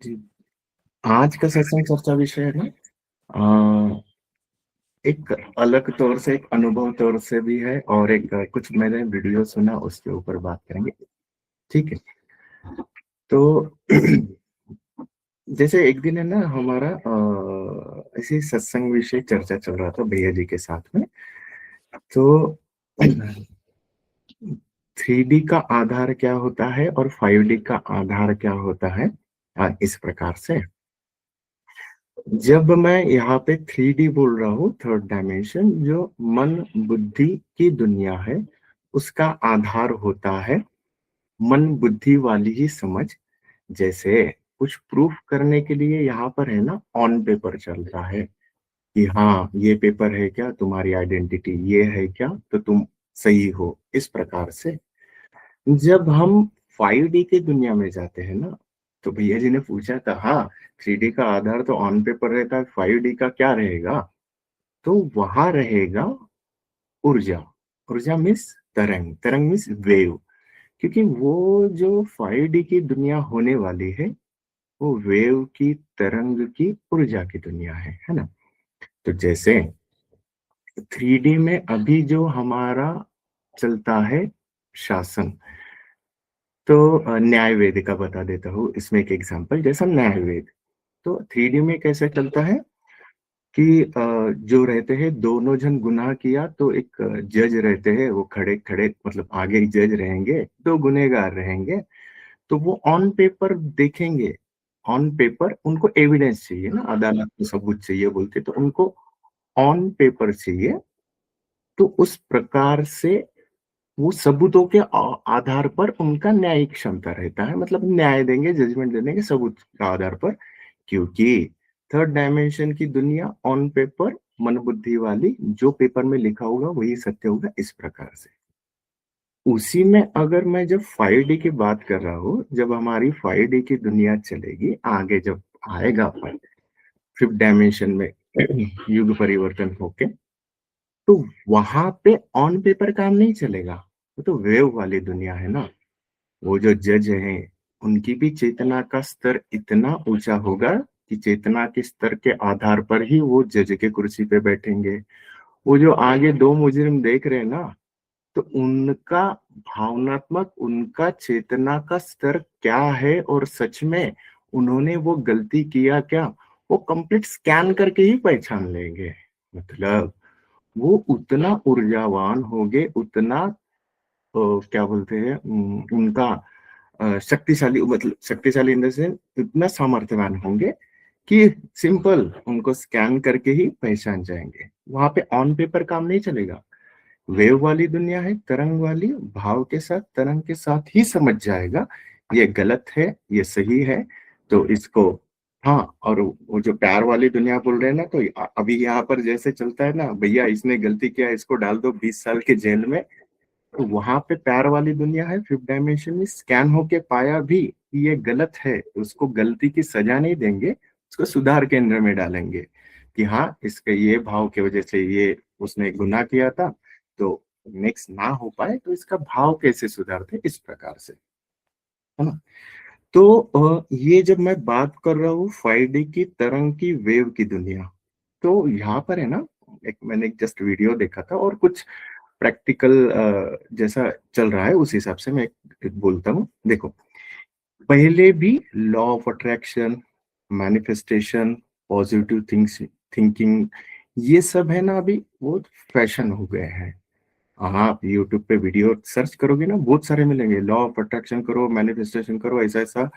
जी, आज का सत्संग चर्चा विषय है ना, अ, एक अलग तौर से, एक अनुभव तौर से भी है, और एक कुछ मैंने वीडियो सुना उसके ऊपर बात करेंगे। ठीक है। तो जैसे एक दिन है ना हमारा ऐसे सत्संग विषय चर्चा चल रहा था भैया जी के साथ में। तो 3D का आधार क्या होता है और 5D का आधार क्या होता है, इस प्रकार से। जब मैं यहाँ पे 3D बोल रहा हूँ, थर्ड डायमेंशन, जो मन बुद्धि की दुनिया है, उसका आधार होता है मन बुद्धि वाली ही समझ। जैसे कुछ प्रूफ करने के लिए यहाँ पर है ना, ऑन पेपर चलता है कि हाँ ये पेपर है क्या, तुम्हारी आइडेंटिटी ये है क्या, तो तुम सही हो, इस प्रकार से। जब हम 5D की दुनिया में जाते हैं ना, तो भैया जी ने पूछा था, हाँ 3D का आधार तो ऑन पेपर रहता है, 5D का क्या रहेगा? तो वहां रहेगा ऊर्जा। ऊर्जा मीन्स तरंग, तरंग मीन्स वेव। क्योंकि वो जो 5D की दुनिया होने वाली है, वो वेव की, तरंग की, ऊर्जा की दुनिया है ना। तो जैसे 3D में अभी जो हमारा चलता है शासन, तो न्याय वेद का बता देता हूँ इसमें एक एग्जांपल। जैसा न्याय वेद, तो 3D में कैसे चलता है कि जो रहते हैं, दोनों जन गुनाह किया तो एक जज रहते हैं, वो खड़े खड़े, मतलब आगे ही जज रहेंगे, दो गुनहगार रहेंगे। तो वो ऑन पेपर देखेंगे। ऑन पेपर उनको एविडेंस चाहिए ना, अदालत को सबूत चाहिए बोलते, तो उनको ऑन पेपर चाहिए। तो उस प्रकार से वो सबूतों के आधार पर उनका न्यायिक क्षमता रहता है, मतलब न्याय देंगे, जजमेंट दे देंगे सबूत के आधार पर। क्योंकि थर्ड डायमेंशन की दुनिया ऑन पेपर, मन बुद्धि वाली, जो पेपर में लिखा होगा वही सत्य होगा, इस प्रकार से। उसी में अगर मैं जब 5D की बात कर रहा हूँ, जब हमारी 5D की दुनिया चलेगी आगे, जब आएगा अपन फिफ्थ डायमेंशन में युग परिवर्तन होके, तो वहां पे ऑन पेपर काम नहीं चलेगा। वो तो वेव वाली दुनिया है ना। वो जो जज हैं, उनकी भी चेतना का स्तर इतना ऊंचा होगा कि चेतना के स्तर के आधार पर ही वो जज के कुर्सी पे बैठेंगे। वो जो आगे दो मुजरिम देख रहे हैं ना, तो उनका भावनात्मक, उनका चेतना का स्तर क्या है, और सच में उन्होंने वो गलती किया क्या, वो कंप्लीट स्कैन करके ही पहचान लेंगे। मतलब वो उतना ऊर्जावान होंगे, उतना क्या बोलते हैं, उनका शक्तिशाली, मतलब शक्तिशाली इन द सेंस इतना सामर्थ्यवान होंगे कि सिंपल उनको स्कैन करके ही पहचान जाएंगे। वहां पे ऑन पेपर काम नहीं चलेगा। वेव वाली दुनिया है, तरंग वाली, भाव के साथ, तरंग के साथ ही समझ जाएगा ये गलत है, ये सही है। तो इसको, हाँ, और वो जो प्यार वाली दुनिया बोल रहे हैं ना, तो अभी यहाँ पर जैसे चलता है ना, भैया इसने गलती किया, इसको डाल दो 20 साल के जेल में। तो वहां पे प्यार वाली दुनिया है, फिफ्थ डायमेंशन में स्कैन होके पाया भी कि ये गलत है, तो उसको गलती की सजा नहीं देंगे, उसको सुधार केंद्र में डालेंगे कि हाँ इसके ये भाव की वजह से ये उसने गुनाह किया था, तो नेक्स्ट ना हो पाए तो इसका भाव कैसे सुधारते, इस प्रकार से, है ना। तो ये जब मैं बात कर रहा हूँ 5D की, तरंग की, वेव की दुनिया, तो यहाँ पर है ना, एक मैंने एक जस्ट वीडियो देखा था, और कुछ प्रैक्टिकल जैसा चल रहा है उस हिसाब से मैं एक बोलता हूँ। देखो, पहले भी law of attraction, manifestation, positive things, thinking, ये सब है ना, अभी बहुत फैशन हो गए हैं। आप यूट्यूब पे वीडियो सर्च करोगे ना, बहुत सारे मिलेंगे, लॉ ऑफ अट्रैक्शन करो, मैनिफेस्टेशन करो, ऐसा ऐसा,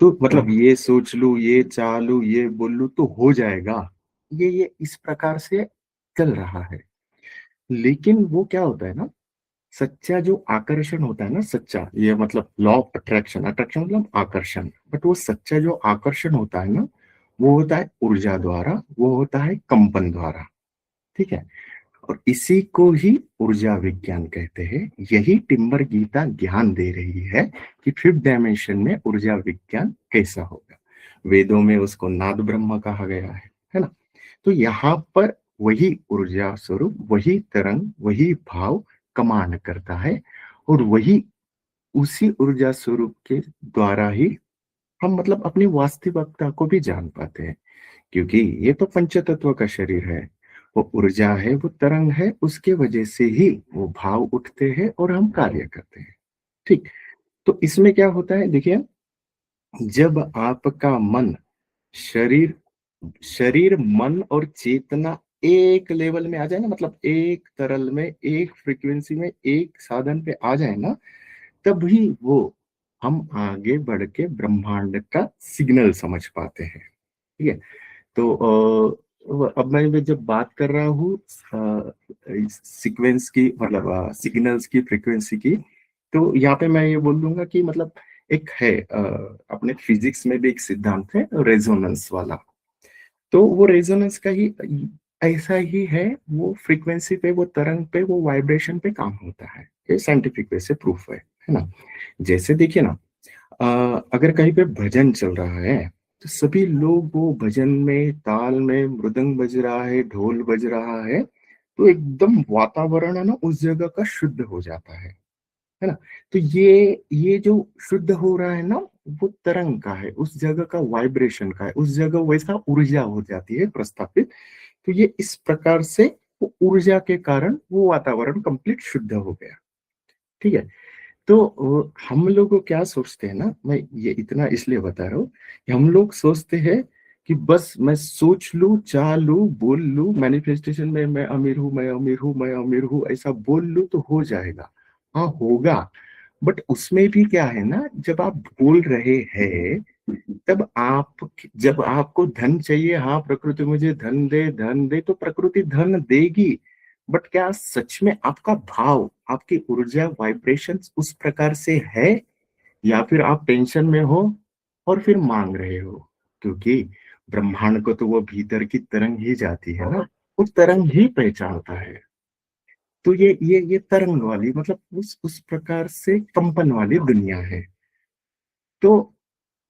तो मतलब ये सोच लूं, ये चाह लूं, ये बोल लूं तो हो जाएगा। ये इस प्रकार से चल रहा है। लेकिन वो क्या होता है ना, सच्चा जो आकर्षण होता है ना, सच्चा, ये मतलब लॉ ऑफ अट्रैक्शन, अट्रैक्शन मतलब आकर्षण, बट वो सच्चा जो आकर्षण होता है ना, वो होता है ऊर्जा द्वारा, वो होता है कंपन द्वारा। ठीक है। और इसी को ही ऊर्जा विज्ञान कहते हैं। यही टिम्बर गीता ज्ञान दे रही है कि फिफ्थ डायमेंशन में ऊर्जा विज्ञान कैसा होगा। वेदों में उसको नाद ब्रह्म कहा गया है ना। तो यहाँ पर वही ऊर्जा स्वरूप, वही तरंग, वही भाव कमांड करता है, और वही, उसी ऊर्जा स्वरूप के द्वारा ही हम मतलब अपनी वास्तविकता को भी जान पाते हैं, क्योंकि ये तो पंचतत्व का शरीर है। वो ऊर्जा है, वो तरंग है, उसके वजह से ही वो भाव उठते हैं और हम कार्य करते हैं। ठीक। तो इसमें क्या होता है देखिए, जब आपका मन, शरीर शरीर, मन और चेतना एक लेवल में आ जाए ना, मतलब एक तरल में, एक फ्रीक्वेंसी में, एक साधन पे आ जाए ना, तभी वो हम आगे बढ़ के ब्रह्मांड का सिग्नल समझ पाते हैं। ठीक है। तो अब मैं जब बात कर रहा हूँ सीक्वेंस की, मतलब सिग्नल्स की, फ्रीक्वेंसी की, तो यहाँ पे मैं ये बोल दूंगा कि मतलब एक है, अपने फिजिक्स में भी एक सिद्धांत है रेजोनेंस वाला। तो वो रेजोनेंस का ही ऐसा ही है, वो फ्रीक्वेंसी पे, वो तरंग पे, वो वाइब्रेशन पे काम होता है। ये साइंटिफिक वे से प्रूफ है ना। जैसे देखिए ना, अगर कहीं पे भजन चल रहा है, तो सभी लोग वो भजन में, ताल में मृदंग बज रहा है, ढोल बज रहा है, तो एकदम वातावरण है ना उस जगह का शुद्ध हो जाता है ना। तो ये जो शुद्ध हो रहा है ना, वो तरंग का है, उस जगह का वाइब्रेशन का है, उस जगह वैसा ऊर्जा हो जाती है प्रस्थापित। तो ये इस प्रकार से वो ऊर्जा के कारण वो वातावरण कंप्लीट शुद्ध हो गया। ठीक है। तो हम लोग को क्या सोचते हैं ना, मैं ये इतना इसलिए बता रहा हूँ कि हम लोग सोचते हैं कि बस मैं सोच लूं, चाह लूं, बोल लूं, मैनिफेस्टेशन में मैं अमीर हूं, मैं अमीर हूं, मैं अमीर हूं, ऐसा बोल लूं तो हो जाएगा। हाँ होगा, बट उसमें भी क्या है ना, जब आप बोल रहे हैं, तब आप, जब आपको धन चाहिए, हाँ प्रकृति मुझे धन दे, धन दे, तो प्रकृति धन देगी। बट क्या सच में आपका भाव, आपकी ऊर्जा, वाइब्रेशन उस प्रकार से है, या फिर आप टेंशन में हो और फिर मांग रहे हो? क्योंकि ब्रह्मांड को तो वो भीतर की तरंग ही जाती है ना, वो तरंग ही पहचानता है। तो ये तरंग वाली, मतलब उस प्रकार से कंपन वाली दुनिया है। तो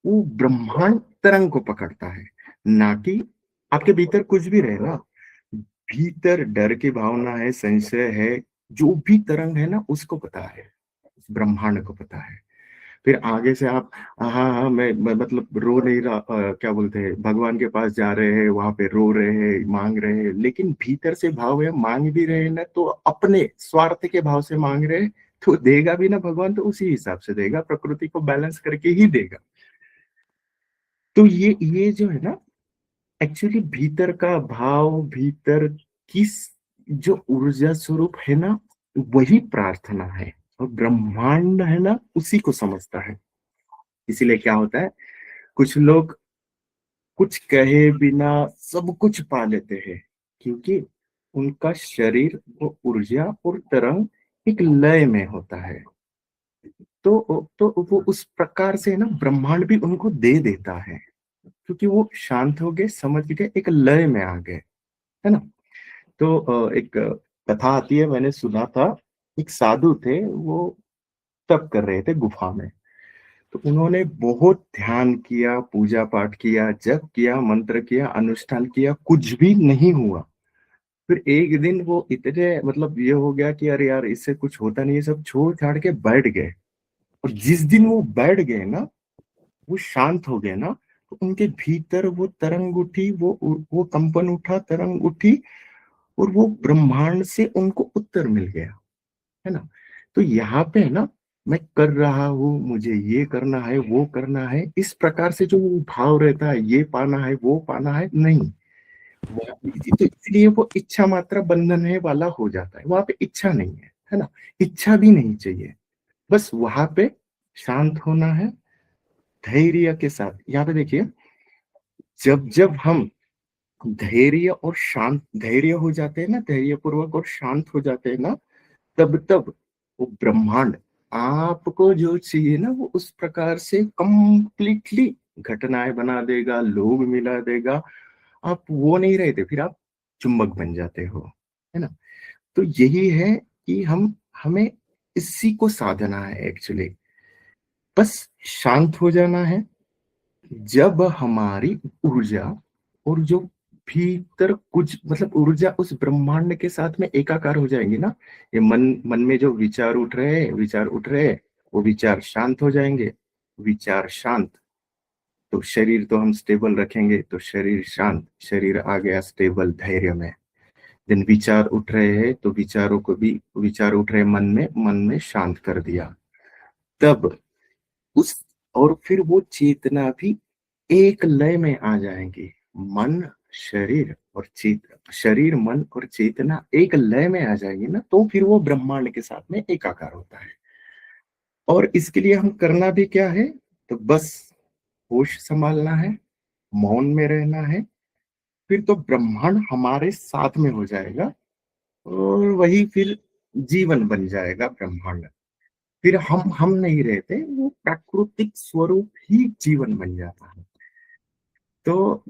वो ब्रह्मांड तरंग को पकड़ता है, ना कि आपके भीतर कुछ भी रहे ना। भीतर डर की भावना है, संशय है, जो भी तरंग है ना, उसको पता है, ब्रह्मांड को पता है। फिर आगे से आप, हाँ हाँ मैं मतलब रो नहीं रहा, क्या बोलते हैं, भगवान के पास जा रहे हैं, वहां पे रो रहे हैं, मांग रहे हैं, लेकिन भीतर से भाव है, मांग भी रहे हैं ना, तो अपने स्वार्थ के भाव से मांग रहे हैं, तो देगा भी ना भगवान, तो उसी हिसाब से देगा, प्रकृति को बैलेंस करके ही देगा। तो ये जो है ना, एक्चुअली भीतर का भाव, भीतर किस, जो ऊर्जा स्वरूप है ना, वही प्रार्थना है। और ब्रह्मांड है ना, उसी को समझता है। इसीलिए क्या होता है, कुछ लोग कुछ कहे बिना सब कुछ पा लेते हैं, क्योंकि उनका शरीर, वो ऊर्जा और तरंग एक लय में होता है। तो वो उस प्रकार से ना ब्रह्मांड भी उनको दे देता है, क्योंकि वो शांत हो गए, समझ गए, एक लय में आ गए, है ना। तो एक कथा आती है, मैंने सुना था। एक साधु थे, वो तप कर रहे थे गुफा में। तो उन्होंने बहुत ध्यान किया, पूजा पाठ किया, जप किया, मंत्र किया, अनुष्ठान किया, कुछ भी नहीं हुआ। फिर एक दिन वो इतने, मतलब ये हो गया कि अरे यार इससे कुछ होता नहीं है, सब छोड़ छाड़ के बैठ गए। और जिस दिन वो बैठ गए ना, वो शांत हो गए ना, तो उनके भीतर वो तरंग उठी, वो कंपन उठा, तरंग उठी, और वो ब्रह्मांड से उनको उत्तर मिल गया, है ना। तो यहाँ पे है ना, मैं कर रहा हूँ, मुझे ये करना है, वो करना है, इस प्रकार से जो वो भाव रहता है, ये पाना है, वो पाना है, नहीं। तो इसलिए वो इच्छा मात्रा बंधन है वाला हो जाता है, वहां पे इच्छा नहीं है ना। इच्छा भी नहीं चाहिए, बस वहां पे शांत होना है, धैर्य के साथ। यहाँ पे देखिए, जब जब हम धैर्य और शांत, धैर्य हो जाते हैं ना, धैर्य पूर्वक और शांत हो जाते हैं ना, तब तब वो ब्रह्मांड आपको जो चाहिए ना, वो उस प्रकार से कंप्लीटली घटनाएं बना देगा, लोग मिला देगा। आप वो नहीं रहते, फिर आप चुंबक बन जाते हो, है ना। तो यही है कि हमें इसी को साधना है एक्चुअली। बस शांत हो जाना है। जब हमारी ऊर्जा और जो भीतर कुछ, मतलब ऊर्जा उस ब्रह्मांड के साथ में एकाकार हो जाएंगी ना, ये मन मन में जो विचार उठ रहे हैं, विचार उठ रहे हैं, वो विचार शांत हो जाएंगे। विचार शांत, तो शरीर तो हम स्टेबल रखेंगे तो शरीर शांत, शरीर आ गया स्टेबल धैर्य में। देन विचार उठ रहे हैं तो विचारों को भी, विचार उठ रहे मन में शांत कर दिया। तब उस, और फिर वो चेतना भी एक लय में आ जाएंगी। मन, शरीर और शरीर, मन और चेतना एक लय में आ जाएंगी ना, तो फिर वो ब्रह्मांड के साथ में एकाकार होता है। और इसके लिए हम करना भी क्या है, तो बस होश संभालना है, मौन में रहना है, फिर तो ब्रह्मांड हमारे साथ में हो जाएगा। और वही फिर जीवन बन जाएगा ब्रह्मांड। फिर हम नहीं रहते, वो प्राकृतिक स्वरूप ही जीवन बन जाता है। तो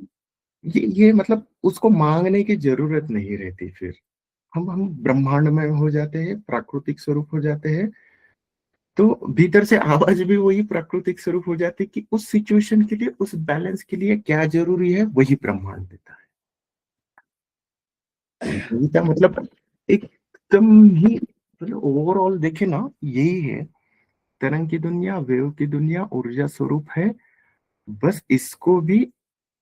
ये मतलब उसको मांगने की जरूरत नहीं रहती। फिर हम ब्रह्मांड में हो जाते हैं, प्राकृतिक स्वरूप हो जाते हैं। तो भीतर से आवाज भी वही प्राकृतिक स्वरूप हो जाती है कि उस सिचुएशन के लिए, उस बैलेंस के लिए क्या जरूरी है, वही ब्रह्मांड देता है। गीता मतलब एकदम ही, मतलब ओवरऑल देखे ना, यही है। तरंग की दुनिया, वेव की दुनिया ऊर्जा स्वरूप है। बस इसको भी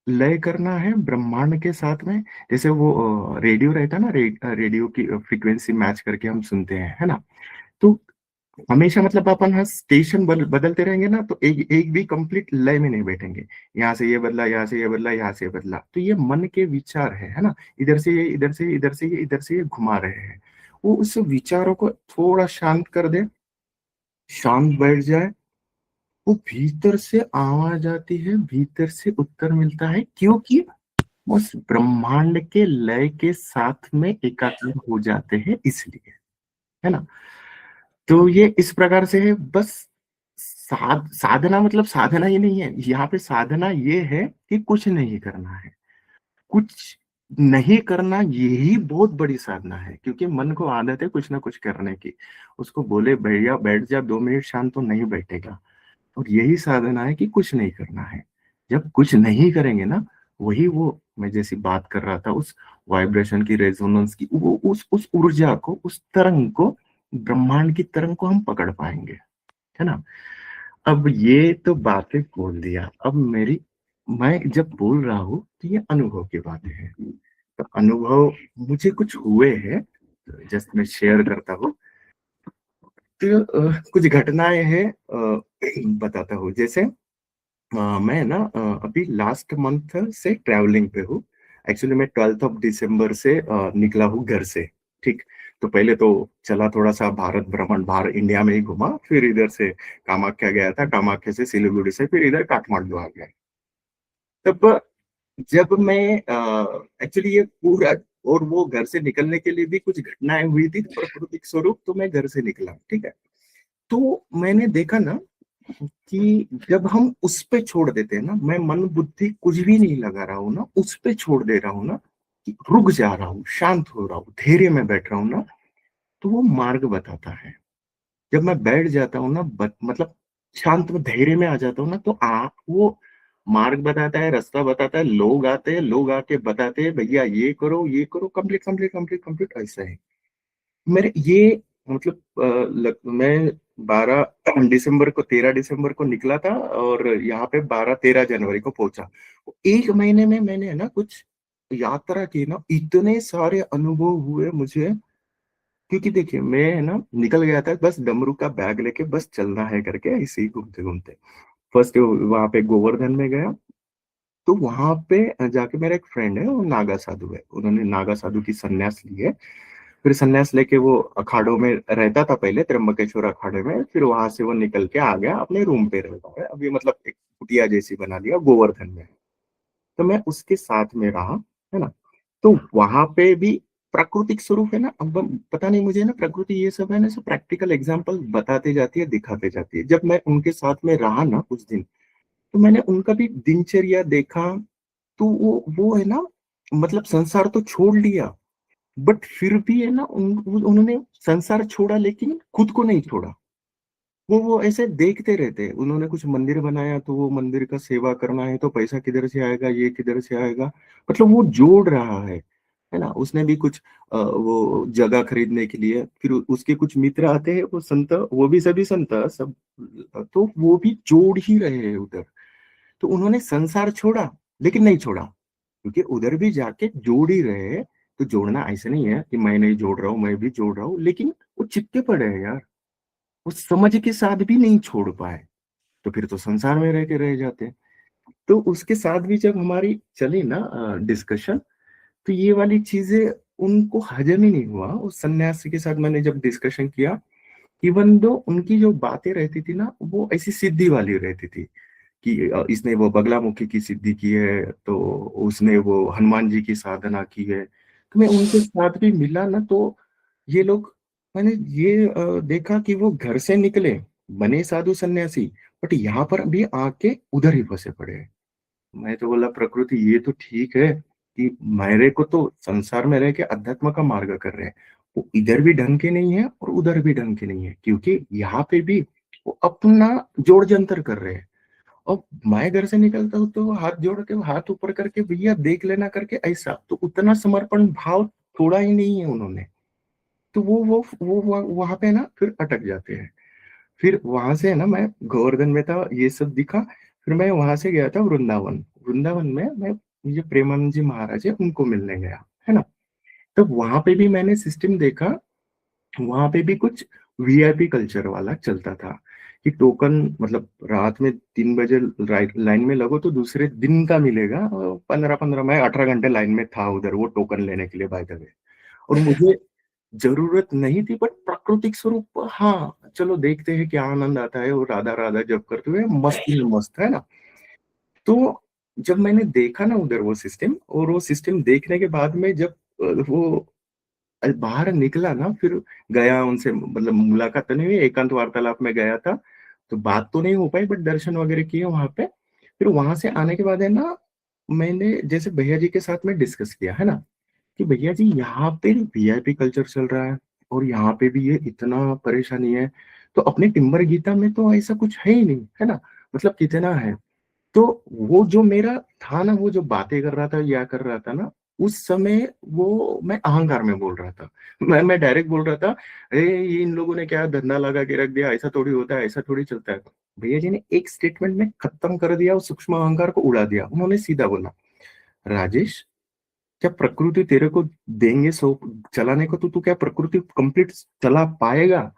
लय करना है ब्रह्मांड के साथ में। जैसे वो रेडियो रहता है ना, रेडियो की फ्रीक्वेंसी मैच करके हम सुनते हैं, है ना। तो हमेशा मतलब अपन हाँ स्टेशन बदलते रहेंगे ना, तो एक एक भी कंप्लीट लय में नहीं बैठेंगे। यहाँ से ये बदला, यहाँ से ये बदला, यहाँ से ये बदला, तो ये मन के विचार है ना। इधर से ये, इधर से, इधर से ये, इधर से ये घुमा रहे हैं। वो उस विचारों को थोड़ा शांत कर दे, शांत बैठ जाए, वो भीतर से आवाज आती है, भीतर से उत्तर मिलता है, क्योंकि उस ब्रह्मांड के लय के साथ में एकाकार हो जाते हैं इसलिए, है ना। तो ये इस प्रकार से है। बस साधना मतलब साधना ये नहीं है यहाँ पे। साधना ये है कि कुछ नहीं करना है। कुछ नहीं करना यही बहुत बड़ी साधना है, क्योंकि मन को आदत है कुछ ना कुछ करने की। उसको बोले भैया बैठ जा 2 मिनट शांत, तो नहीं बैठेगा। और यही साधना है कि कुछ नहीं करना है। जब कुछ नहीं करेंगे ना, वही वो मैं जैसी बात कर रहा था, उस वाइब्रेशन की, रेजोनेंस की, वो उस ऊर्जा को, उस तरंग को, ब्रह्मांड की तरंग को हम पकड़ पाएंगे, है ना। अब ये तो बातें बोल दिया। अब मैं जब बोल रहा हूँ तो ये अनुभव की बातें हैं। तो अनुभव मुझे कुछ हुए हैं, तो जस्ट मैं शेयर करता हूँ। तो कुछ घटनाएं हैं, बताता हूँ। जैसे मैं ना अभी लास्ट मंथ से ट्रैवलिंग पे हूँ। एक्चुअली मैं 12 दिसंबर से निकला हूँ घर से। ठीक। तो पहले तो चला थोड़ा सा भारत भ्रमण, बाहर इंडिया में ही घुमा, फिर इधर से कामाख्या गया था, कामाख्या से सिलीगुड़ी से फिर इधर काठमांडू आ गया। तब जब मैं एक्चुअली ये पूरा, और वो घर से निकलने के लिए भी कुछ घटनाएं हुई थी प्राकृतिक स्वरूप, तो मैं घर से निकला, ठीक है। तो मैंने देखा ना कि जब हम उस पे छोड़ देते हैं ना, मैं मन बुद्धि कुछ भी नहीं लगा रहा हूँ ना, उस पे छोड़ दे रहा हूँ ना, कि रुक जा रहा हूँ, शांत हो रहा हूँ, धैर्य में बैठ रहा हूँ ना, तो वो मार्ग बताता है। जब मैं बैठ जाता हूँ ना, मतलब शांत में धैर्य में आ जाता हूँ ना, तो वो मार्ग बताता है, रास्ता बताता है, लोग आते हैं, लोग आके बताते हैं भैया ये करो, ये करो, कंप्लीट कंप्लीट कंप्लीट कंप्लीट, ऐसा है मेरे ये। मतलब मैं 12 दिसंबर को, 13 दिसंबर को निकला था, और यहाँ पे 12-13 जनवरी को पहुंचा। 1 महीने में मैंने है ना कुछ यात्रा की ना, इतने सारे अनुभव हुए मुझे। क्योंकि देखिए मैं है ना निकल गया था बस डमरू का बैग लेके, बस चलना है करके, ऐसे ही घूमते घूमते। फर्स्ट वहां पे गोवर्धन में गया। तो वहां पे जाके मेरा एक फ्रेंड है, वो नागा साधु है, उन्होंने नागा साधु की संन्यास ली है। फिर संन्यास लेके वो अखाड़ों में रहता था पहले, त्र्यंबकेश्वर अखाड़े में, फिर वहां से वो निकल के आ गया, अपने रूम पे रहता है अभी, मतलब एक कुटिया जैसी बना लिया गोवर्धन में। तो मैं उसके साथ में रहा, है ना। तो वहां पे भी प्राकृतिक स्वरूप है ना। अब पता नहीं मुझे ना, प्रकृति ये सब है ना, सब प्रैक्टिकल एग्जाम्पल बताते जाती है, दिखाते जाती है। जब मैं उनके साथ में रहा ना कुछ दिन, तो मैंने उनका भी दिनचर्या देखा। तो वो है ना, मतलब संसार तो छोड़ लिया, बट फिर भी है ना उन्होंने संसार छोड़ा, लेकिन खुद को नहीं छोड़ा। वो ऐसे देखते रहते हैं। उन्होंने कुछ मंदिर बनाया, तो वो मंदिर का सेवा करना है, तो पैसा किधर से आएगा, ये किधर से आएगा, मतलब वो जोड़ रहा है ना। उसने भी कुछ वो जगह खरीदने के लिए, फिर उसके कुछ मित्र आते हैं, वो संत, वो भी सभी संत सब, तो वो भी जोड़ ही रहे हैं उधर। तो उन्होंने संसार छोड़ा, लेकिन नहीं छोड़ा, क्योंकि उधर भी जाके जोड़ ही रहे हैं। तो जोड़ना ऐसे नहीं है कि मैं नहीं जोड़ रहा हूँ, मैं भी जोड़ रहा हूँ, लेकिन वो चिपके पड़े हैं यार। वो समझ के साथ भी नहीं छोड़ पाए, तो फिर तो संसार में रह के रह जाते हैं। तो उसके साथ भी जब हमारी चली ना डिस्कशन, तो ये वाली चीज़ें उनको हज़म ही नहीं हुआ। उस सन्यासी के साथ मैंने जब डिस्कशन किया, इवन दो उनकी जो बातें रहती थी ना, वो ऐसी सिद्धि वाली रहती थी कि इसने वो बगलामुखी की सिद्धि की है, तो उसने वो हनुमान जी की साधना की है। तो मैं उनके साथ भी मिला ना, तो ये लोग, मैंने ये देखा कि वो घर से निकले, बने साधु सन्यासी, बट यहाँ पर भी आके उधर ही फँसे पड़े हैं। मैं तो बोला प्रकृति ये तो ठीक है कि मेरे को तो संसार में रह के अध्यात्म का मार्ग कर रहे हैं। वो इधर भी ढंग के नहीं है और उधर भी ढंग के नहीं है, क्योंकि यहाँ पे भी वो अपना जोड़ जंतर कर रहे हैं। और मैं घर से निकलता हूँ तो वो हाथ जोड़ के, वो हाथ ऊपर करके भैया देख लेना करके ऐसा, तो उतना समर्पण भाव थोड़ा ही नहीं है उन्होंने। तो वो वहाँ पे ना फिर अटक जाते हैं। फिर वहाँ से है ना, मैं गोवर्धन में था, ये सब दिखा, फिर मैं वहाँ से गया था वृंदावन। वृंदावन में मैं ये प्रेमानंद जी महाराज है, उनको मिलने गया, है ना? तो वहाँ पे भी मैंने सिस्टम देखा, वहाँ पे भी कुछ वीआईपी कल्चर वाला चलता था कि टोकन, मतलब रात में 3 बजे राइट लाइन में लगो तो दूसरे दिन का मिलेगा। 15-15 मैं 18 घंटे लाइन में था उधर वो टोकन लेने के लिए, बाय द वे। और मुझे ज़रूरत नहीं थी, बट प्राकृतिक स्वरूप, हाँ, चलो देखते हैं क्या आनंद आता है, वो राधा-राधा जप करते हुए मस्ती में मस्त, है ना? तो जब मैंने देखा ना उधर वो सिस्टम, और वो सिस्टम देखने के बाद में जब वो बाहर निकला ना, फिर गया उनसे, मतलब मुलाकात तो नहीं हुई, एकांत वार्तालाप में गया था, तो बात तो नहीं हो पाई, बट दर्शन वगैरह किए वहाँ पे। फिर वहाँ से आने के बाद है ना, मैंने जैसे भैया जी के साथ में डिस्कस किया, है ना? कि भैया जी यहाँ पे वीआईपी कल्चर चल रहा है और यहाँ पे भी ये इतना परेशानी है, तो अपने टिम्बर गीता में तो ऐसा कुछ है ही नहीं, है ना? मतलब कितना है। तो वो जो मेरा था ना, वो जो बातें कर रहा था या कर रहा था ना, उस समय वो मैं अहंकार में बोल रहा था। मैं डायरेक्ट बोल रहा था, ये इन लोगों ने क्या धंधा लगा के रख दिया, ऐसा थोड़ी होता है, ऐसा थोड़ी चलता है। भैया जी ने एक स्टेटमेंट में खत्म कर दिया और सूक्ष्म अहंकार को उड़ा दिया। उन्होंने सीधा बोला, राजेश, क्या प्रकृति तेरे को देंगे सो चलाने को, तो तू क्या प्रकृति कंप्लीट चला पाएगा?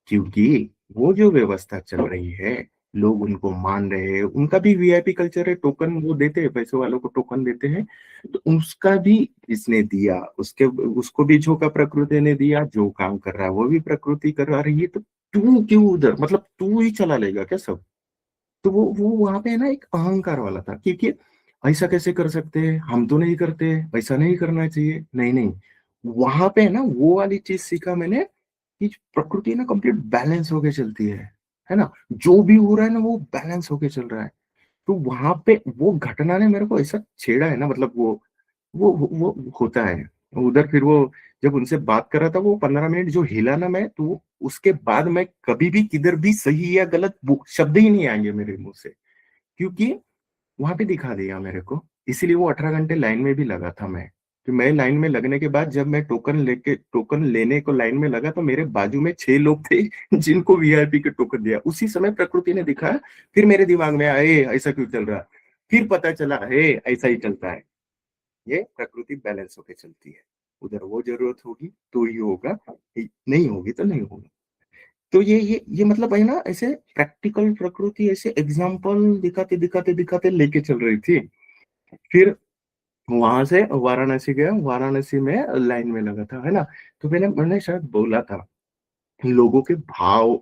क्योंकि वो जो व्यवस्था चल रही है, लोग उनको मान रहे हैं, उनका भी वीआईपी कल्चर है, टोकन वो देते हैं, पैसे वालों को टोकन देते हैं, तो उसका भी इसने दिया, उसके उसको भी झोंका प्रकृति ने दिया, जो काम कर रहा है वो भी प्रकृति करवा रही है, तो तू क्यों उधर, मतलब तू ही चला लेगा क्या सब? तो वो वहाँ पे ना एक अहंकार वाला था, क्योंकि ऐसा कैसे कर सकते हैं, हम तो नहीं करते, ऐसा नहीं करना चाहिए, नहीं नहीं। वहां पे ना वो वाली चीज सीखा मैंने कि प्रकृति ना कंप्लीट बैलेंस होके चलती है ना? जो भी हो रहा है ना, वो बैलेंस होके चल रहा है। तो वहां पे वो घटना ने मेरे को ऐसा छेड़ा है ना, मतलब वो होता है उधर। फिर वो जब उनसे बात कर रहा था, वो 15 मिनट जो हिला ना मैं, तो उसके बाद मैं कभी भी किधर भी सही या गलत शब्द ही नहीं आएंगे मेरे मुंह से, क्योंकि वहाँ पे दिखा दिया मेरे को। इसीलिए वो 18 घंटे लाइन में भी लगा था मैं। कि मैं लाइन में लगने के बाद जब मैं टोकन लेने को लाइन में लगा, तो मेरे बाजू में 6 लोग थे जिनको वीआईपी के टोकन दिया। उसी समय प्रकृति ने दिखाया, फिर मेरे दिमाग में आया, ऐसा क्यों चल रहा है? फिर पता चला, ऐसा ही चलता है। ये प्रकृति बैलेंस होके चलती है। उधर वो ज़रूरत होगी तो ही होगा, नहीं होगी तो नहीं होगा। तो ये मतलब है ना, ऐसे प्रैक्टिकल प्रकृति ऐसे एग्जाम्पल दिखाते लेके चल रही थी। फिर वहां से वाराणसी गया, वाराणसी में लाइन में लगा था, है ना? तो मैंने शायद बोला था लोगों के भाव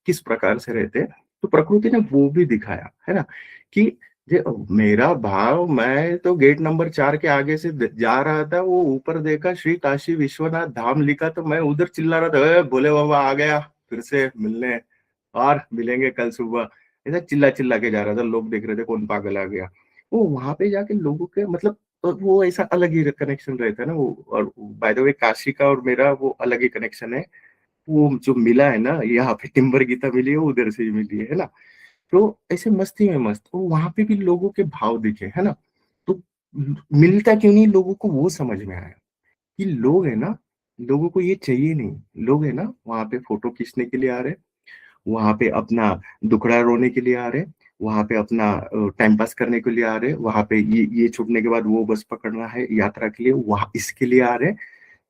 किस प्रकार से रहते हैं, तो प्रकृति ने वो भी दिखाया, है ना? कि ये मेरा भाव, मैं तो गेट नंबर 4 के आगे से जा रहा था, वो ऊपर देखा श्री काशी विश्वनाथ धाम लिखा, तो मैं उधर चिल्ला रहा था, भोले बाबा आ गया फिर से मिलने, और मिलेंगे कल सुबह। ऐसा चिल्ला चिल्ला के जा रहा था, लोग देख रहे थे कौन पागल आ गया। वो वहां पे जाके लोगों के, मतलब वो ऐसा अलग ही कनेक्शन रहता है ना वो। और बाय द वे काशी का और मेरा वो अलग ही कनेक्शन है। वो जो मिला है ना, यहाँ पे टिम्बर गीता मिली है, उधर से ही मिली है ना? तो ऐसे मस्ती में मस्त, तो वहां पे भी लोगों के भाव दिखे, है ना? तो मिलता क्यों नहीं लोगों को, वो समझ में आया कि लोग है ना, लोगों को ये चाहिए नहीं। लोग है ना, वहां पे फोटो खींचने के लिए आ रहे, वहां पे अपना दुखड़ा रोने के लिए आ रहे, वहाँ पे अपना टाइम पास करने के लिए आ रहे हैं, वहाँ पे ये छूटने के बाद वो बस पकड़ना है यात्रा के लिए, वहाँ इसके लिए आ रहे हैं।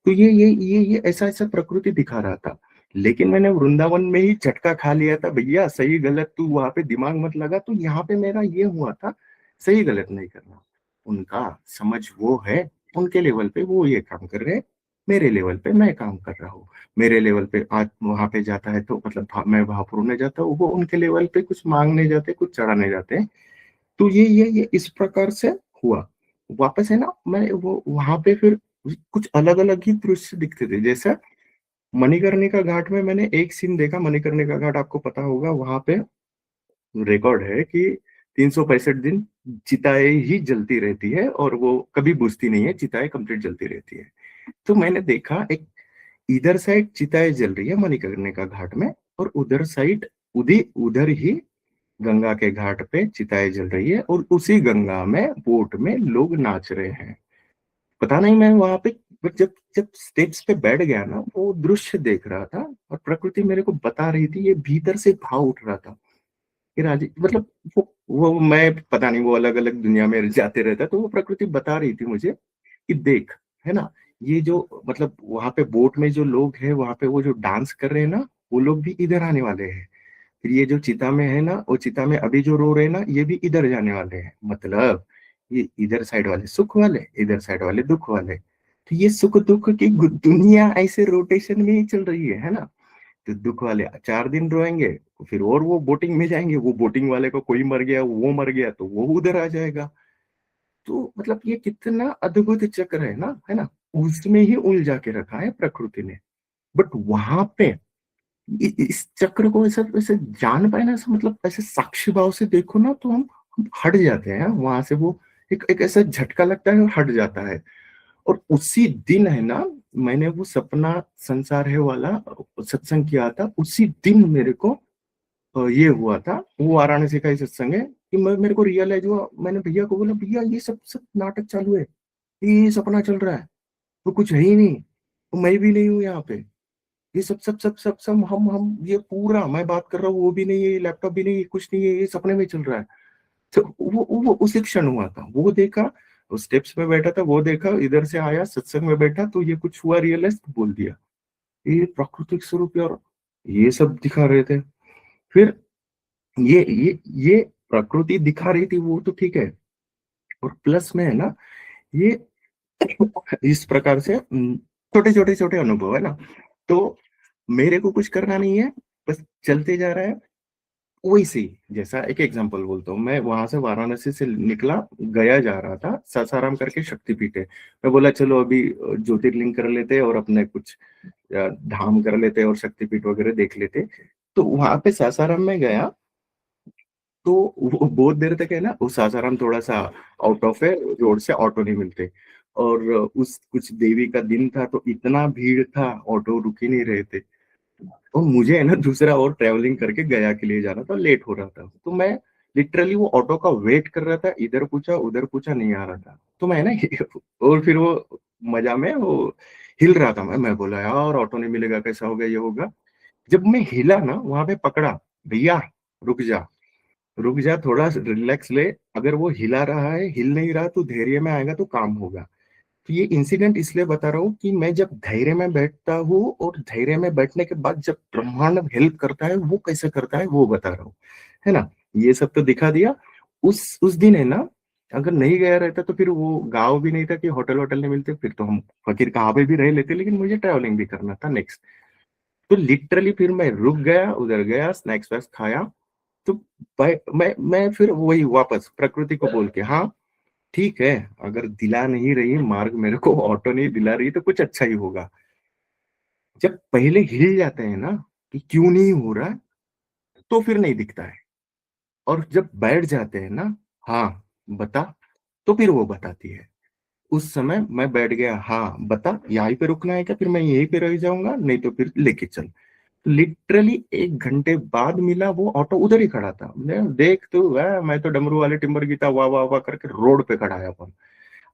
तो ये ऐसा-ऐसा प्रकृति दिखा रहा था। लेकिन मैंने वृंदावन में ही झटका खा लिया था, भैया सही-गलत तू वहाँ पे दिमाग मत लगा, तो यहाँ पे मेरा ये हुआ था, सही-गलत नहीं करना। उनका समझ वो है, उनके लेवल पे वो ये काम कर रहे हैं, मेरे लेवल पे मैं काम कर रहा हूँ। मेरे लेवल पे आज वहाँ पे जाता है तो मतलब मैं महाप्रभु में जाता हूँ, वो उनके लेवल पे कुछ माँगने जाते हैं, कुछ चढ़ाने जाते हैं। तो ये इस प्रकार से हुआ। वापस है ना, मैं वो वहाँ पे फिर कुछ अलग-अलग ही दृश्य दिखते थे। जैसे मणिकर्णिका घाट में मैंने एक सीन देखा, मणिकर्णिका घाट आपको पता होगा, वहाँ पे रिकॉर्ड है कि 365 दिन चिताएँ ही जलती रहती है और वो कभी बुझती नहीं है, चिताएँ कंप्लीट जलती रहती है। तो मैंने देखा एक इधर साइड चिताएँ जल रही है मणिकर्णिका घाट में और उधर साइड उधर ही गंगा के घाट पे चिताएँ जल रही है और उसी गंगा में बोट में लोग नाच रहे हैं। पता नहीं मैं वहाँ पे बट जब जब स्टेप्स पे बैठ गया ना, वो दृश्य देख रहा था और प्रकृति मेरे को बता रही थी, ये भीतर से भाव उठ रहा था कि राजी मतलब वो मैं पता नहीं वो अलग-अलग दुनिया में जाते रहता, तो वो प्रकृति बता रही थी मुझे कि देख, है ना? ये जो मतलब वहाँ पे बोट में जो लोग हैं, वहाँ पे वो जो डांस कर रहे हैं ना, वो लोग भी इधर आने वाले हैं। फिर ये जो चिता में है ना, वो चिता में अभी जो रो रहे हैं ना, ये भी इधर जाने वाले हैं। मतलब ये इधर साइड वाले सुख वाले, इधर साइड वाले दुःख वाले। तो ये सुख-दुःख की दुनिया ऐसे रोटेशन में ही चल रही है ना? तो दुःख वाले 4 दिन रोएँगे, फिर और वो बोटिंग में जाएँगे, वो बोटिंग वाले को कोई मर गया, वो मर गया, तो वो उधर आ जाएगा। तो मतलब ये कितना अद्भुत चक्र है ना, है ना? उसमें ही उलझा के रखा है प्रकृति ने। बट वहाँ पे इस चक्र को ऐसा ऐसे जान पाए ना, ऐसा मतलब ऐसे साक्षी भाव से देखो ना, तो हम हट जाते हैं वहां से। वो एक एक ऐसा झटका लगता है और हट जाता है। और उसी दिन है ना, मैंने वो सपना संसार है वाला सत्संग किया था, उसी दिन मेरे को ये हुआ था, वो वाराणसी का ही सत्संग है कि मैं मेरे को रियलाइज हुआ। मैंने भैया को बोला, भैया ये सब सब नाटक चालू है, ये सपना चल रहा है, तो कुछ है ही नहीं, तो मैं भी नहीं हूँ यहाँ पे। ये सब हम ये पूरा मैं बात कर रहा हूँ, वो भी नहीं है, लैपटॉप भी नहीं है, कुछ नहीं है, ये सपने में चल रहा है। तो वो उसी क्षण हुआ था। वो देखा, स्टेप्स में बैठा था, वो देखा, इधर से आया, सत्संग में बैठा, तो ये कुछ हुआ, रियलाइज़ बोल दिया। ये प्राकृतिक स्वरूप है और ये सब दिखा रहे थे। फिर ये प्रकृति दिखा रही थी, वो तो ठीक है। और प्लस में है ना, ये इस प्रकार से छोटे-छोटे अनुभव है ना, तो मेरे को कुछ करना नहीं है, बस चलते जा रहा है। वैसे ही, जैसा एक एग्जांपल बोलता हूँ, मैं वहाँ से वाराणसी से निकला, गया जा रहा था, सासाराम करके शक्तिपीठ है। मैं बोला चलो अभी ज्योतिर्लिंग कर लेते हैं और अपने कुछ धाम कर लेते हैं और शक्तिपीठ वगैरह देख लेते हैं। तो वहाँ पे सासाराम में गया, तो वो बहुत देर तक है ना, वो सासाराम थोड़ा-सा आउट ऑफ है, रोड से ऑटो नहीं मिलते। और उस कुछ देवी का दिन था, तो इतना भीड़ था, ऑटो रुक ही नहीं रहे थे। और मुझे है ना दूसरा और ट्रैवलिंग करके गया के लिए जाना था, लेट हो रहा था। तो मैं लिटरली वो ऑटो का वेट कर रहा था, इधर पूछा, उधर पूछा, नहीं आ रहा था। तो मैं ना और फिर वो मज़ा में वो हिल रहा था मैं बोला यार ऑटो नहीं मिलेगा, कैसा होगा, ये होगा। जब मैं हिला ना, वहाँ पे पकड़ा, भैया रुक जा, रुक जा, थोड़ा रिलैक्स ले, अगर वो हिला रहा है, हिल नहीं रहा, तो धैर्य में आएगा तो काम होगा। तो ये इंसिडेंट इसलिए बता रहा हूँ कि मैं जब धैर्य में बैठता हूँ और धैर्य में बैठने के बाद जब ब्रह्मांड हेल्प करता है, वो कैसे करता है वो बता रहा हूँ, है ना? ये सब तो दिखा दिया। उस दिन है ना, अगर नहीं गया रहता तो फिर वो गाँव भी नहीं था कि होटल-वोटल नहीं मिलते, फिर तो हम फकीर कहाँ पे भी रह लेते, लेकिन मुझे ट्रैवलिंग भी करना था नेक्स्ट। तो लिटरली फिर मैं रुक गया, उधर गया, स्नैक्स-वैक्स खाया, तो मैं फिर वही वापस प्रकृति को बोल के, हाँ, ठीक है, अगर दिला नहीं रही मार्ग मेरे को, ऑटो नहीं दिला रही, तो कुछ अच्छा ही होगा। जब पहले हिल जाते हैं ना कि क्यों नहीं हो रहा, तो फिर नहीं दिखता है। और जब बैठ जाते हैं ना, हाँ, बता, तो फिर वो बताती है। उस समय मैं बैठ गया, हाँ, बता, यहीं पे रुकना है क्या? फिर मैं यहीं पे रह जाऊँगा, नहीं तो फिर लेके चल। लिटरली 1 घंटे बाद मिला, वो ऑटो उधर ही खड़ा था। मैं देख तू मैं तो डमरू वाले टिम्बर गीता वाह, वाह, वाह करके रोड पे खड़ा है अपन।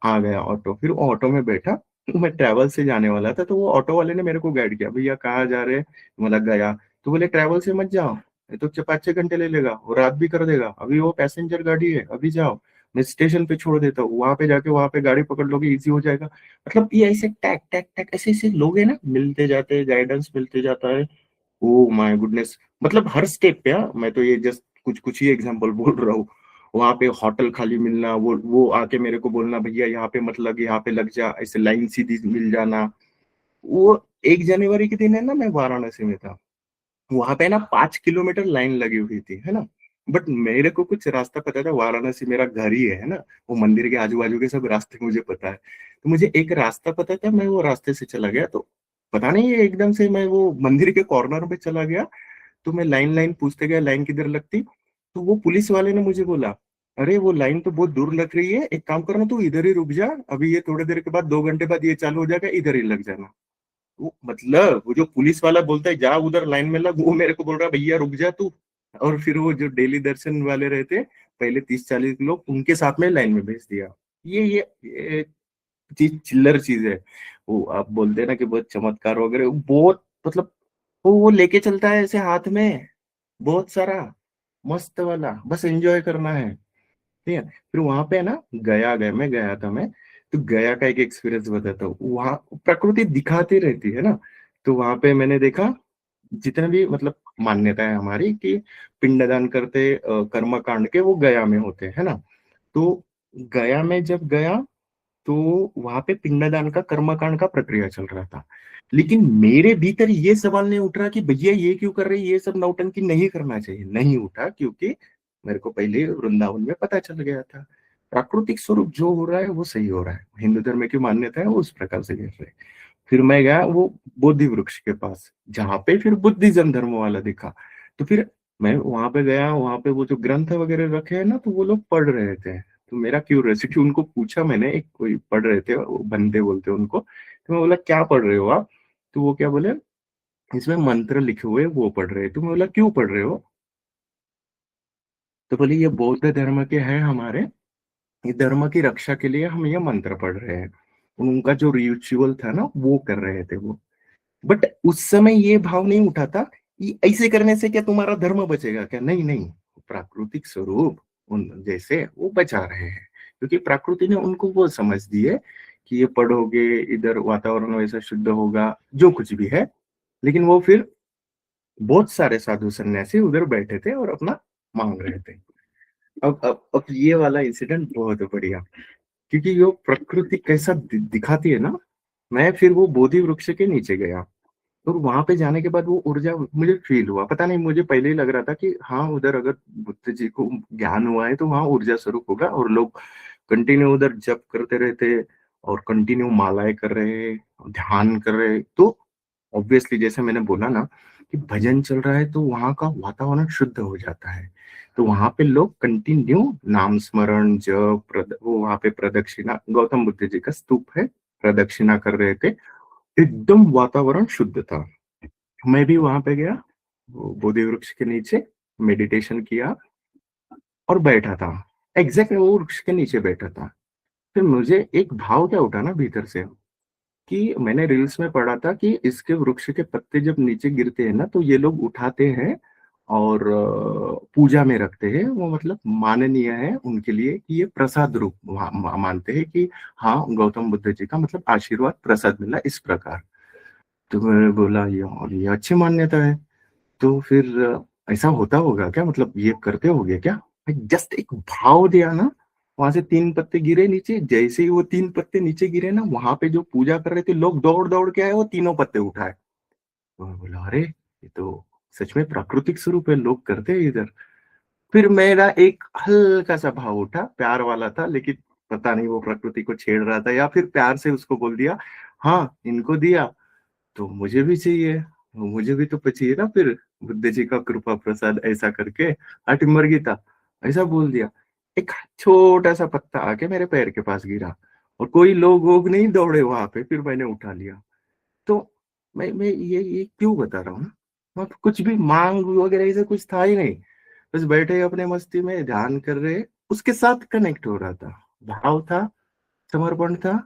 आ गया ऑटो, फिर वो ऑटो में बैठा, मैं ट्रैवल से जाने वाला था, तो वो ऑटो वाले ने मेरे को गाइड किया, भैया कहाँ जा रहे हैं? बोला गया, तो बोले ट्रैवल से मत जाओ, ये तो 5-6 घंटे ले लेगा, वो रात भी कर देगा। अभी वो पैसेंजर गाड़ी है, अभी जाओ, मैं स्टेशन पे छोड़ देता हूँ, वहां पे जाके वहां पे गाड़ी पकड़ लोगे, इजी हो जाएगा। मतलब ये ऐसे टैक टैक टैक ऐसे ऐसे लोग हैं ना, मिलते जाते हैं, गाइडेंस मिलते जाता है। ओ माय गुडनेस, मतलब हर स्टेप पे। हाँ, मैं तो ये जस्ट कुछ कुछ ही एग्जांपल बोल रहा हूँ। वहां पे होटल खाली मिलना, वो आके मेरे को बोलना भैया यहाँ पे मत लग, यहाँ पे लग जा, ऐसे लाइन सीधी मिल जाना। वो 1 जनवरी के दिन है ना, मैं वाराणसी में था, वहां पे ना 5 किलोमीटर लाइन लगी हुई थी, है ना। बट मेरे को कुछ रास्ता पता था, वाराणसी मेरा घर ही है ना, वो मंदिर के आजू बाजू के सब रास्ते मुझे पता है। तो मुझे एक रास्ता पता था, मैं वो रास्ते से चला गया। तो पता नहीं ये एकदम से मैं वो मंदिर के कॉर्नर पे चला गया। तो मैं लाइन लाइन पूछते गया, लाइन किधर लगती। तो वो पुलिस वाले ने मुझे बोला, अरे वो लाइन तो बहुत दूर लग रही है, एक काम करना, तू इधर ही रुक जा, अभी ये थोड़ी देर के बाद 2 घंटे बाद ये चालू हो जाएगा, इधर ही लग जाना। वो मतलब वो जो पुलिस वाला बोलता है जा उधर लाइन में लग, वो मेरे को बोल रहा है भैया रुक जा तू। और फिर वो जो डेली दर्शन वाले रहते, पहले 30-40 लोग, उनके साथ में लाइन में भेज दिया। ये चीज चिल्लर चीज है। वो आप बोलते हैं ना कि बहुत चमत्कार वगैरह, वो बहुत मतलब, वो लेके चलता है ऐसे हाथ में, बहुत सारा, मस्त वाला, बस एंजॉय करना है। ठीक है। फिर वहां पे ना, मैं गया था मैं। तो गया का एक एक्सपीरियंस बताता हूँ। वहां प्रकृति दिखाती रहती है ना। तो वहां पे मैंने देखा, जितने भी मतलब मान्यता है हमारी कि पिंडदान करते कर्म कांड के, वो गया में होते हैं ना। तो गया में जब गया, तो वहां पे पिंडदान का कर्मकांड का प्रक्रिया चल रहा था। लेकिन मेरे भीतर ये सवाल नहीं उठ रहा कि भैया ये क्यों कर रहे हैं, ये सब नौटंकी नहीं करना चाहिए, नहीं उठा, क्योंकि मेरे को पहले वृंदावन में पता चल गया था प्राकृतिक स्वरूप जो हो रहा है वो सही हो रहा है, हिंदू धर्म की मान्यता है वो उस प्रकार से कर रहे हैं। फिर मैं गया वो बोधि वृक्ष के पास, जहाँ पे फिर बुद्धिज्म धर्म वाला दिखा। तो फिर मैं वहां पे गया, वहां पे वो जो ग्रंथ वगैरह रखे हैं ना, तो वो लोग पढ़ रहे थे। तो मेरा क्यूरियोसिटी, उनको पूछा मैंने, एक कोई पढ़ रहे थे, वो बंदे बोलते हैं उनको। तो मैं बोला क्या पढ़ रहे हो आप। तो वो क्या बोले, इसमें मंत्र लिखे हुए हैं, वो पढ़ रहे हैं। तो मैं बोला क्यों पढ़ रहे हो। तो बोले ये बौद्ध धर्म के हैं हमारे, ये धर्म की रक्षा के लिए हम ये मंत्र पढ़ रहे हैं। उनका जो रिचुअल था ना, वो कर रहे थे वो। बट उस समय ये भाव नहीं उठा था कि ऐसे करने से क्या तुम्हारा धर्म बचेगा क्या, नहीं नहीं। प्राकृतिक स्वरूप उन जैसे वो बचा रहे हैं, क्योंकि प्रकृति ने उनको वो समझ दी है कि ये पढ़ोगे, इधर वातावरण वैसा शुद्ध होगा, जो कुछ भी है। लेकिन वो फिर बहुत सारे साधु सन्यासी उधर बैठे थे और अपना मांग रहे थे। अब ये वाला इंसिडेंट बहुत बढ़िया, क्योंकि जो प्रकृति कैसा दिखाती है ना। मैं फिर वो बोधि वृक्ष के नीचे गया, और वहां पे जाने के बाद वो ऊर्जा मुझे फील हुआ। पता नहीं, मुझे पहले ही लग रहा था कि हाँ उधर अगर बुद्ध जी को ज्ञान हुआ है तो वहां ऊर्जा स्वरूप होगा, और लोग कंटिन्यू उधर जप करते रहते, और कंटिन्यू मालाएं कर रहे, ध्यान कर रहे। तो ऑब्वियसली जैसे मैंने बोला ना कि भजन चल रहा है, तो वहां का वातावरण शुद्ध हो जाता है। तो वहां पे लोग कंटिन्यू नाम स्मरण जप वो वहां पे प्रदक्षिणा, गौतम बुद्ध जी का स्तूप है, प्रदक्षिणा कर रहे थे। एकदम वातावरण शुद्ध था। मैं भी वहां पे गया, वो बोधि वृक्ष के नीचे मेडिटेशन किया और बैठा था। एग्जैक्ट वो वृक्ष के नीचे बैठा था। फिर मुझे एक भाव क्या उठा ना भीतर से, कि मैंने रील्स में पढ़ा था कि इसके वृक्ष के पत्ते जब नीचे गिरते हैं ना, तो ये लोग उठाते हैं और पूजा में रखते हैं। वो मतलब माननीय है उनके लिए कि ये प्रसाद रूप मानते हैं कि हाँ गौतम बुद्ध जी का मतलब आशीर्वाद प्रसाद मिला, इस प्रकार। तो मैंने बोला ये अच्छी मान्यता है। तो फिर ऐसा होता होगा क्या, मतलब ये करते होगे क्या। जस्ट एक भाव दिया ना, वहां से 3 पत्ते गिरे नीचे। जैसे ही वो 3 पत्ते नीचे गिरे ना, वहां पे जो पूजा कर रहे थे लोग दौड़ दौड़ के आए, वो तीनों पत्ते उठाए। तो मैं बोला अरे ये तो सच में प्राकृतिक स्वरूप है, लोग करते हैं इधर। फिर मेरा एक हल्का सा भाव उठा, प्यार वाला था, लेकिन पता नहीं वो प्रकृति को छेड़ रहा था या फिर प्यार से उसको बोल दिया, हाँ इनको दिया तो मुझे भी चाहिए, मुझे भी तो चाहिए ना फिर, बुद्ध जी का कृपा प्रसाद ऐसा करके हठ मर गई था, ऐसा बोल दिया। एक छोटा सा पत्ता आके मेरे पैर के पास गिरा, और कोई लोग वोग नहीं दौड़े वहां पे, फिर मैंने उठा लिया। तो मैं ये क्यों बता रहा हूँ ना, मैं कुछ भी मांग वगैरह ऐसा कुछ था ही नहीं। बस बैठे अपने मस्ती में ध्यान कर रहे, उसके साथ कनेक्ट हो रहा था, भाव था, समर्पण था,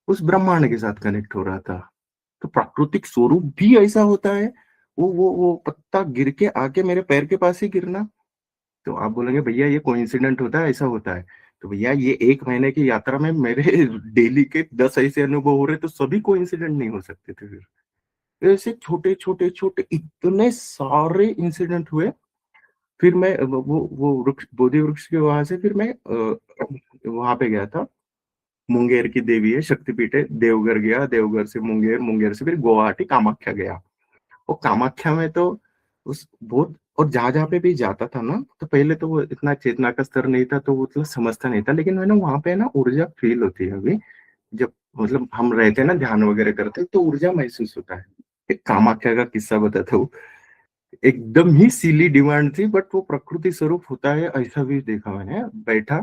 उस ब्रह्मांड के साथ कनेक्ट हो रहा था। तो प्राकृतिक स्वरूप भी ऐसा होता है, वो पत्ता गिर के आके मेरे पैर के पास ही गिरना। तो आप बोलेंगे भैया ये कोइंसिडेंट होता है, ऐसा होता है। तो भैया ये 1 महीने की यात्रा में मेरे डेली के 10 ऐसे अनुभव हो रहे, तो सभी कोइंसिडेंट नहीं हो सकते थे फिर। ऐसे छोटे-छोटे इतने सारे इंसिडेंट हुए। फिर मैं वो वृक्ष, बोधि वृक्ष के वहाँ से फिर मैं वहाँ पे गया था। मुंगेर की देवी है, शक्तिपीठ है, देवघर गया, देवघर से मुंगेर, मुंगेर से फिर गुवाहाटी कामाख्या गया। और कामाख्या में तो उस बहुत, और जहाँ-जहाँ पे भी जाता था ना, तो पहले तो वो इतना चेतना का स्तर नहीं था, तो वो उतना समझता नहीं था। लेकिन मैंने वहाँ पे ना ऊर्जा फ़ील होती है अभी, जब मतलब हम रहते हैं ना, ध्यान वगैरह करते हैं, तो ऊर्जा महसूस होता है। एक कामाख्या का किस्सा बताता हूँ। एकदम ही सिली डिमांड थी, बट वो प्रकृति स्वरूप होता है, ऐसा भी देखा मैंने। बैठा,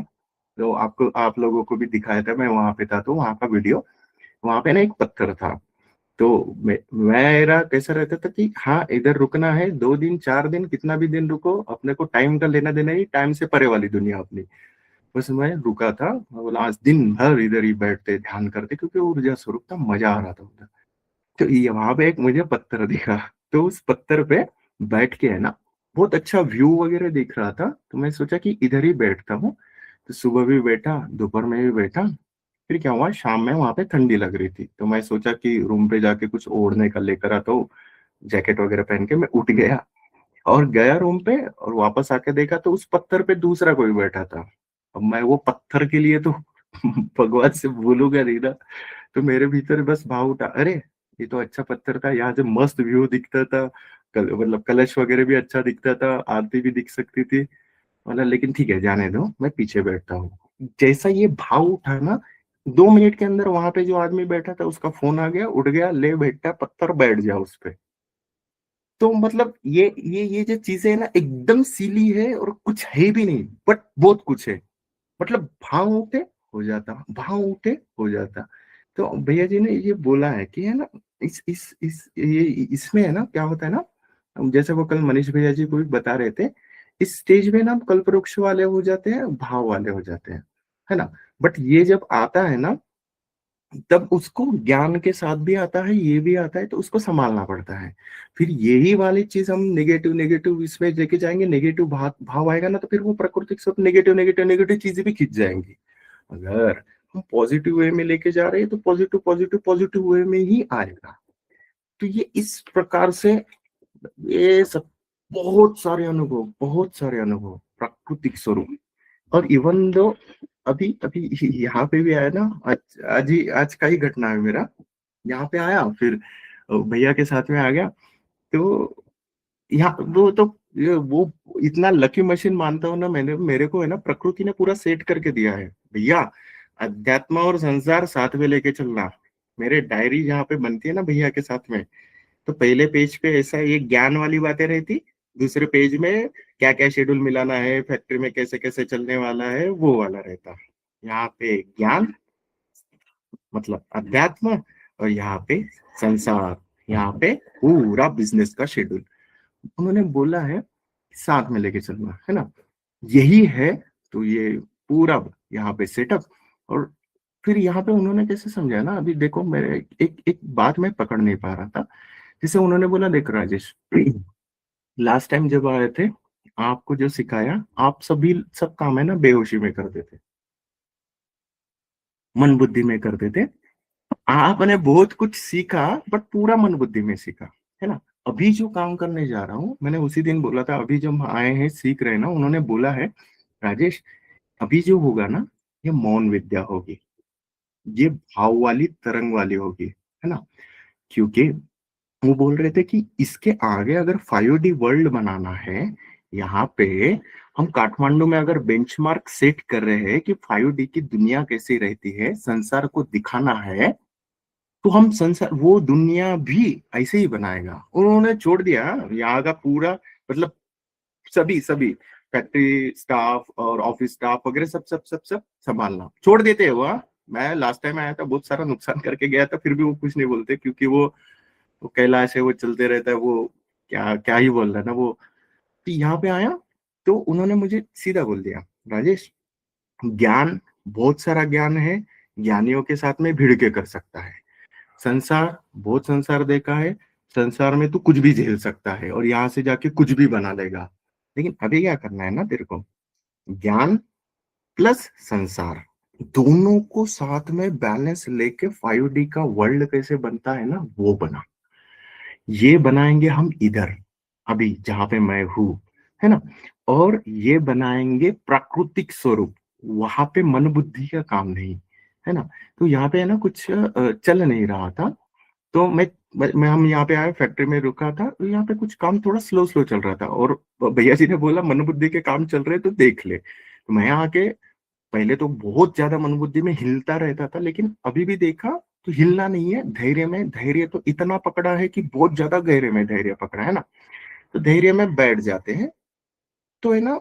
तो आपको, आप लोगों को भी दिखाया था, मैं वहाँ पे था, तो वहाँ का वीडियो, वहाँ पे ना एक पत्थर था। तो मेरा कैसा रहता था कि हाँ, इधर रुकना है 2 दिन, 4 दिन, कितना भी दिन रुको, अपने को टाइम का लेना-देना नहीं, टाइम से परे वाली दुनिया अपनी। बस मैं रुका था, मैं बोला आज दिन भर इधर ही बैठते, ध्यान करते, क्योंकि ऊर्जा स्वरूप था, मज़ा आ रहा था उधर। तो ये वहाँ पे एक मुझे पत्थर दिखा, तो उस पत्थर पे बैठ के है ना, बहुत अच्छा व्यू वगैरह दिख रहा था, तो मैं सोचा कि इधर ही बैठता हूँ। तो सुबह भी बैठा, दोपहर में भी बैठा, फिर क्या हुआ, शाम में वहाँ पे ठंडी लग रही थी, तो मैं सोचा कि रूम पे जाके कुछ ओढ़ने का लेकर आता हूँ, जैकेट वगैरह पहन के मैं उठ गया और गया रूम पे, और वापस आके देखा तो उस पत्थर पे दूसरा कोई बैठा था। अब मैं वो पत्थर के लिए तो भगवान से भूलूंगा नहीं ना, तो मेरे भीतर बस भाव उठा, अरे! ये तो अच्छा पत्थर था, यहाँ से मस्त व्यू दिखता था, मतलब कलश वगैरह भी अच्छा दिखता था, आरती भी दिख सकती थी। बोला लेकिन ठीक है, जाने दो, मैं पीछे बैठता हूँ। जैसा ये भाव उठा ना, 2 मिनट के अंदर वहाँ पे जो आदमी बैठा था उसका फ़ोन आ गया, उठ गया, ले बेटा पत्थर, बैठ जा उस पे। तो मतलब ये जो चीज़ें है ना, एकदम सिली है और कुछ है भी नहीं, बट बहुत कुछ है। मतलब भाव उठे, हो जाता, भाव उठे, हो जाता। तो भैया जी ने ये बोला है कि है ना, इस ये इसमें है ना, क्या होता है ना, जैसे वो कल मनीष भैया जी को भी बता रहे थे, इस स्टेज में ना हम कल्पवृक्ष वाले हो जाते हैं, भाव वाले हो जाते हैं, है ना? बट ये जब आता है ना, तब उसको ज्ञान के साथ भी आता है, ये भी आता है, तो उसको सँभालना पड़ता है। फिर यही वाली चीज़ हम नेगेटिव इसमें लेके जाएँगे, नेगेटिव भाव आएगा ना, तो फिर वो प्रकृति के साथ नेगेटिव चीज़ें भी खिंच जाएँगी। अगर हम पॉजिटिव वे में लेके जा रहे हैं, तो पॉजिटिव वे में ही आएगा। तो ये इस प्रकार से, ये सब बहुत सारे अनुभव प्राकृतिक स्वरूप। और इवन दो, अभी अभी यहाँ पे भी आया ना, आज का ही घटना है मेरा। यहाँ पे आया, फिर भैया के साथ में आ गया, तो यहाँ वो तो, वो इतना लकी मशीन मानता हूँ ना मैंने, मेरे को है ना प्रकृति ने पूरा सेट करके दिया है। भैया, अध्यात्म और संसार साथ में लेके चलना। मेरे डायरी जहाँ पे बनती है ना भैया के साथ में, तो पहले पेज पे ऐसा ये ज्ञान वाली बातें रहती, दूसरे पेज में क्या-क्या शेड्यूल मिलाना है, फैक्ट्री में कैसे-कैसे चलने वाला है, वो वाला रहता। यहाँ पे ज्ञान मतलब अध्यात्म, और यहाँ पे संसार, यहाँ पे पूरा बिज़नेस का शेड्यूल। उन्होंने बोला है, साथ में लेके चलना, है ना? यही है, तो ये पूरा यहाँ पे सेटअप। और फिर यहाँ पे उन्होंने कैसे समझाया ना, अभी देखो मेरे एक एक बात मैं पकड़ नहीं पा रहा था। जैसे उन्होंने बोला, देख राजेश, लास्ट टाइम जब आए थे, आपको जो सिखाया, आप सब काम है ना बेहोशी में करते थे, मन बुद्धि में करते थे। आपने बहुत कुछ सीखा, बट पूरा मन बुद्धि में सीखा, है ना? अभी जो काम करने जा रहा हूँ, मैंने उसी दिन बोला था, अभी जब आए हैं, सीख रहे हैं ना, उन्होंने बोला है, राजेश, अभी जो होगा ना, ये मौन विद्या होगी, ये भाव वाली तरंग वाली होगी, है ना? क्योंकि वो बोल रहे थे कि इसके आगे अगर 5D वर्ल्ड बनाना है, यहाँ पे हम काठमांडू में अगर बेंचमार्क सेट कर रहे हैं कि 5D की दुनिया कैसी रहती है, संसार को दिखाना है, तो हम संसार, वो दुनिया भी ऐसे ही बनाएगा। उन्होंने छोड़ दिया यहाँ का पूरा, मतलब सभी फैक्ट्री स्टाफ और ऑफिस स्टाफ वगैरह सब संभालना छोड़ देते हैं वो, हाँ। मैं लास्ट टाइम आया था, बहुत सारा नुकसान करके गया था, फिर भी वो कुछ नहीं बोलते, क्योंकि वो कैलाश है, वो चलते रहता है, वो क्या क्या ही बोल रहा है ना वो। तो यहाँ पे आया, तो उन्होंने मुझे सीधा बोल दिया, राजेश, ज्ञान, बहुत सारा ज्ञान है, ज्ञानियों के साथ में भिड़ के कर सकता है। संसार, बहुत संसार देखा है, संसार में तू कुछ भी झेल सकता है और यहाँ से जाके कुछ भी बना लेगा। लेकिन अभी क्या करना है ना तेरे को, ज्ञान प्लस संसार, दोनों को साथ में बैलेंस लेके 5D का वर्ल्ड कैसे बनता है ना, वो बना। ये बनाएंगे हम इधर, अभी जहां पे मैं हूं, है ना। और ये बनाएंगे प्राकृतिक स्वरूप, वहां पे मन बुद्धि का काम नहीं, है ना। तो यहाँ पे है ना कुछ चल नहीं रहा था। तो मैं हम यहाँ पे आए, फैक्ट्री में रुका था, तो यहाँ पे कुछ काम थोड़ा स्लो स्लो चल रहा था, और भैया जी ने बोला मन बुद्धि के काम चल रहे तो देख ले। तो मैं आके पहले तो बहुत ज्यादा मन बुद्धि में हिलता रहता था, लेकिन अभी भी देखा तो हिलना नहीं है, धैर्य में, धैर्य तो इतना पकड़ा है कि बहुत ज्यादा गहरे में धैर्य पकड़ा है ना। तो धैर्य में बैठ जाते हैं। तो है ना,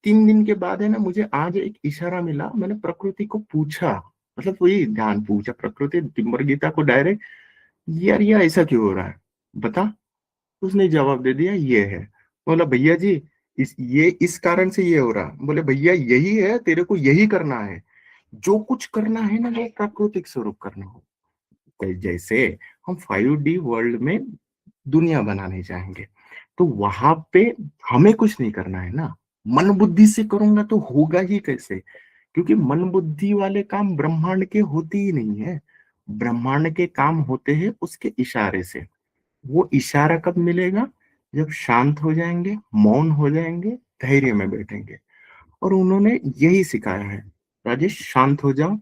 3 दिन के बाद है ना, मुझे आज एक इशारा मिला, मैंने प्रकृति को पूछा, मतलब वही ध्यान पूछा प्रकृति तिम्बर गीता को डायरेक्ट, यार ये ऐसा क्यों हो रहा है, बता। उसने जवाब दे दिया ये है। बोला भैया जी, इस कारण से ये हो रहा। बोले भैया यही है, तेरे को यही करना है, जो कुछ करना है ना वो प्राकृतिक स्वरूप करना हो। जैसे हम 5D वर्ल्ड में दुनिया बनाने जाएंगे, तो वहां पे हमें कुछ नहीं करना है ना, मन बुद्धि से करूंगा तो होगा ही कैसे, क्योंकि मन बुद्धि वाले काम ब्रह्मांड के होते ही नहीं है। ब्रह्मांड के काम होते हैं उसके इशारे से। वो इशारा कब मिलेगा, जब शांत हो जाएंगे, मौन हो जाएंगे, धैर्य में बैठेंगे। और उन्होंने यही सिखाया है, राजेश शांत हो जाओ,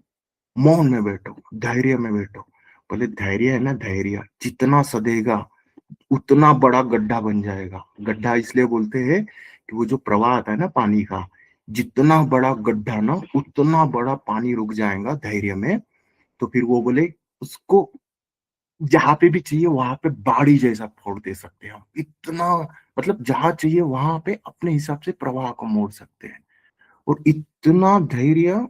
मौन में बैठो, धैर्य में बैठो। बोले धैर्य है ना, धैर्य जितना सदेगा उतना बड़ा गड्ढा बन जाएगा। गड्ढा इसलिए बोलते हैं कि वो जो प्रवाह आता है ना पानी का, जितना बड़ा गड्ढा ना उतना बड़ा पानी रुक जाएगा धैर्य में। तो फिर वो बोले उसको जहां पे भी चाहिए वहां पे बाड़ी जैसा फोड़ दे सकते हैं हम, इतना, मतलब जहां चाहिए वहां पे अपने हिसाब से प्रवाह को मोड़ सकते हैं। और इतना धैर्य,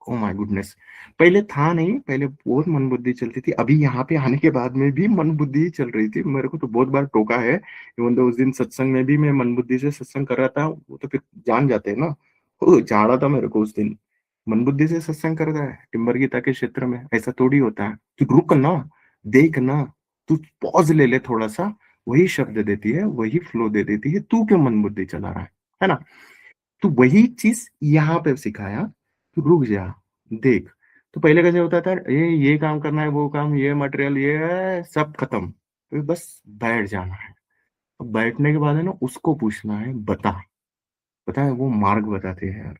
ओ माय गुडनेस, पहले था नहीं, पहले बहुत मन बुद्धि चलती थी, अभी यहाँ पे आने के बाद में भी मन बुद्धि ही चल रही थी। मेरे को तो बहुत बार टोका है, इवन तो उस दिन सत्संग में भी मैं मन बुद्धि से सत्संग कर रहा था, वो तो फिर जान जाते हैं ना, वो झाड़ा था मेरे को उस दिन। मन बुद्धि से सत्संग कर रहा है टिम्बर गीता के क्षेत्र में, ऐसा थोड़ी होता है। तू रुक ना, देख ना, तू पॉज ले ले थोड़ा सा, वही शब्द देती है, वही फ्लो दे देती है, तू क्यों मन बुद्धि चला रहा है ना। तो वही चीज यहाँ पे सिखाया कि रुक जा, देख। तो पहले कैसे होता था, ये काम करना है, वो काम, ये मटेरियल, ये है, सब खत्म, तो बस बैठ जाना है। अब बैठने के बाद है ना उसको पूछना है, बता। पता है वो मार्ग बताते हैं यार,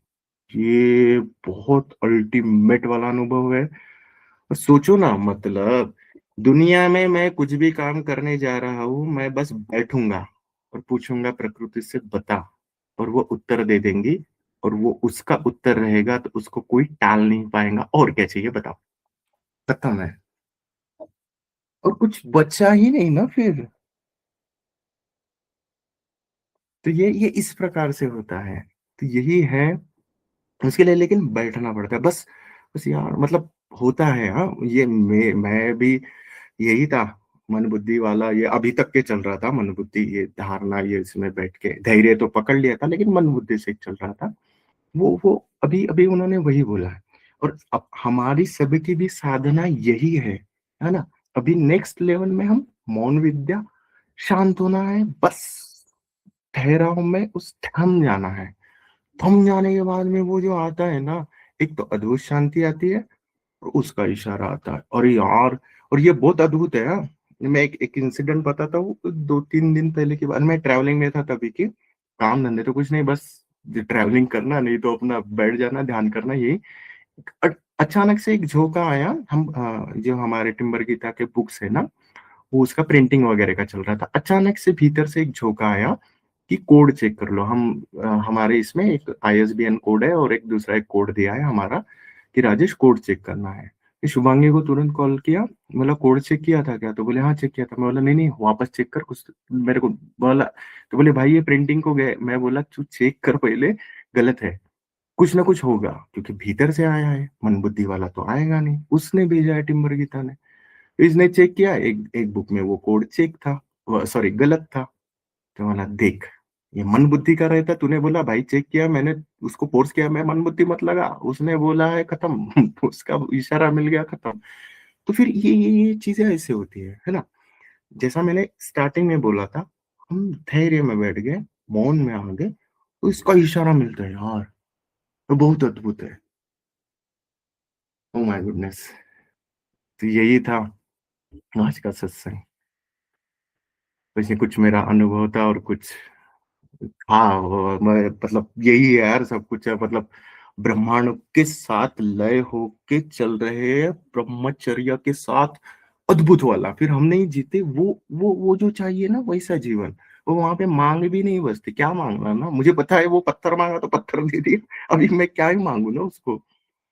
ये बहुत अल्टीमेट वाला अनुभव है। और सोचो ना, मतलब दुनिया में मैं कुछ भी काम करने जा रहा हूं, मैं बस बैठूंगा और पूछूंगा प्रकृति से बता, और वो उत्तर दे देंगी, और वो उसका उत्तर रहेगा तो उसको कोई टाल नहीं पाएगा। और क्या चाहिए बताओ, खत्म है। और कुछ बचा ही नहीं ना फिर। तो ये इस प्रकार से होता है। तो यही है, उसके लिए लेकिन बैठना पड़ता है बस। बस यार मतलब होता है, हाँ ये मैं भी यही था, मन बुद्धि वाला, ये अभी तक के चल रहा था मन बुद्धि, ये धारणा, ये इसमें बैठ के धैर्य तो पकड़ लिया था, लेकिन मन बुद्धि से चल रहा था। वो अभी अभी उन्होंने वही बोला है। और अब हमारी सभी की भी साधना यही है ना। अभी नेक्स्ट लेवल में हम मौन विद्या, शांत होना है बस, ठहराव में उस थम जाना है। थम जाने के बाद में वो जो आता है ना, एक तो अद्भुत शांति आती है, और उसका इशारा आता है, और यार, और ये बहुत अद्भुत है। हाँ, मैं एक इंसिडेंट बताता हूँ। 2-3 दिन पहले की बात, मैं ट्रैवलिंग में था तभी की, काम धंधे तो कुछ नहीं, बस ट्रैवलिंग करना, नहीं तो अपना बैठ जाना, ध्यान करना, यही। अचानक से एक झोंका आया, हम जो हमारे टिम्बर गीता के बुक्स है ना, वो उसका प्रिंटिंग वगैरह का चल रहा था। अचानक से भीतर से एक झोंका आया कि कोड चेक कर लो। हम हमारे इसमें एक ISBN कोड है, और एक दूसरा एक कोड दिया है हमारा, कि राजेश कोड चेक करना है। कि शुभांगी को तुरंत कॉल किया, बोला कोड चेक किया था क्या, तो बोले हाँ चेक किया था। मैं बोला नहीं नहीं, वापस चेक कर कुछ, मेरे को बोला। तो बोले भाई ये प्रिंटिंग को गए। मैं बोला तू चेक कर पहले, गलत है, कुछ ना कुछ होगा, क्योंकि भीतर से आया है, मन बुद्धि वाला तो आएगा नहीं, उसने भेजा है टिम्बर गीता ने। तो इसने चेक किया, एक एक बुक में वो कोड चेक था, सॉरी गलत था। तो बोला देख, ये मन बुद्धि का रहता, तूने बोला भाई चेक किया, मैंने उसको फोर्स किया, मैं मन बुद्धि मत लगा, उसने बोला है खत्म उसका इशारा मिल गया, खत्म। तो फिर ये चीजें ऐसे होती है ना। जैसा मैंने स्टार्टिंग में बोला था, हम धैर्य में बैठ गए, मौन में आ गए, तो इसका इशारा मिलता है यार, तो बहुत अद्भुत है। Oh my goodness! तो यही था आज का सत्संग। वैसे कुछ मेरा अनुभव था और कुछ हाँ, वो मैं मतलब यही है यार, सब कुछ है मतलब ब्रह्मांड के साथ लय होके चल रहे हैं, ब्रह्मचर्य के साथ अद्भुत वाला। फिर हम नहीं जीते वो जो चाहिए ना वैसा जीवन, वो वहाँ पे माँग भी नहीं बजती। क्या माँगना ना? मुझे पता है वो पत्थर माँगा तो पत्थर दे दिया। अभी मैं क्या ही माँगू ना उसको?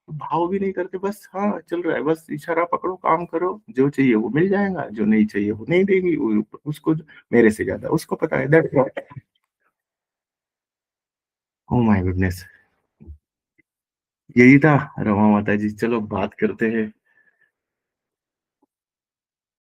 भाव भी नहीं करते, बस हाँ, चल रहा है, बस इशारा पकड़ो, काम करो, जो चाहिए वो मिल जाएगा, जो नहीं चाहिए वो नहीं देगी। वो उसको मेरे से ज़्यादा उसको पता है, that's what. Oh my goodness! यही था रमा माता जी, चलो बात करते हैं।